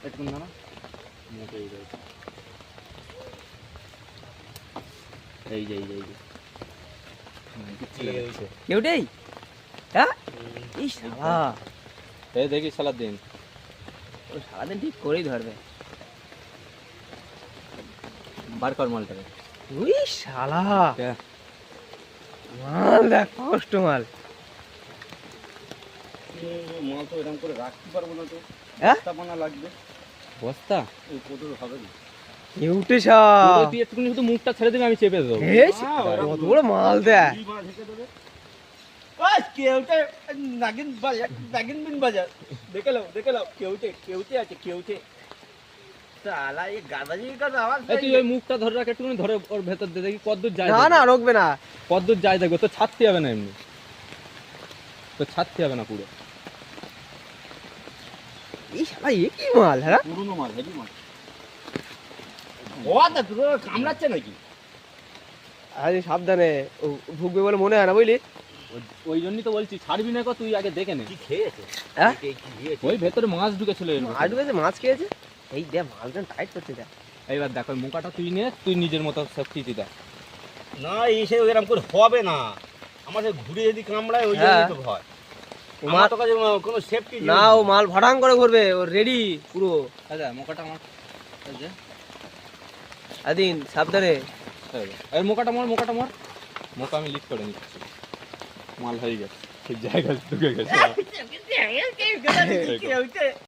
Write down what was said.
పెట్టుకుందా మూట কেউটাই দেখি সারাদিন ও সারাদিন ঠিক করেই ধরবে। বার কর মালটাকে। উই শালা মাল দেখ, কষ্ট মাল। মাল তো এরকম করে রাখতে পারবো না, তো হ্যাঁ বস্তা লাগবে। বস্তা ওই কতর হবে না, কেউটে সব তুই একটুখানি শুধু মুখটা ছেড়ে দিবি, আমি চেপে দেবো। কত বড় মাল দেখ। কেউটে নাগিন বাজার, নাগিন বিন বাজার। দেখে লাও কেউটে আছে কেউটে। শালা এই গাদাজির কথা আওয়াজ। তুই ওই মুখটা ধরে রাখ, একটুখানি ধরে ওর ভেতর দিয়ে দেখি কতদূর যায়। না না রোকবে না, কতদূর যায় দেখো, তো ছাড়তে হবে না, এমনি তো ছাড়তে হবে না পুরো। এই শালা এ কি মাল? হ্যাঁ পুরনো মাল, হেভি মাল। ও দা তোর কামড়াচ্ছে নাকি? আরে সাবধানে, ও ভুগবে বলে মনে হয় না বুঝলি। ওই জন্যই তো বলছি ছাড়বি না, তুই আগে দেখে নে। কি খেয়েছে? হ্যাঁ ওই ভেতরে মাছ ঢুকেছিল। মাছ ঢুকেছে, মাছ খেয়েছে। এই দেখ মালটা টাইট করছে দেখ। এইবার দেখো ওই মুখাটা তুই নে, তুই নিজের মতো সেফটি দা। না এসে এরকম করে হবে না, আমাদের ঘুরে যদি কামড়ায় ওই জন্য তো ভয়। আমার তো কাছে কোনো সেফটি না, ও মাল ভাড়াং করে ঘুরবে, ও রেডি পুরো। আচ্ছা মুখাটা আমার আদিন সাবধানে। এই মুখাটা মর, মুখা আমি লিক করে নিচ্ছি। মাল হয়ে গেছে, ঠিক জায়গায় ঢুকে গেছে।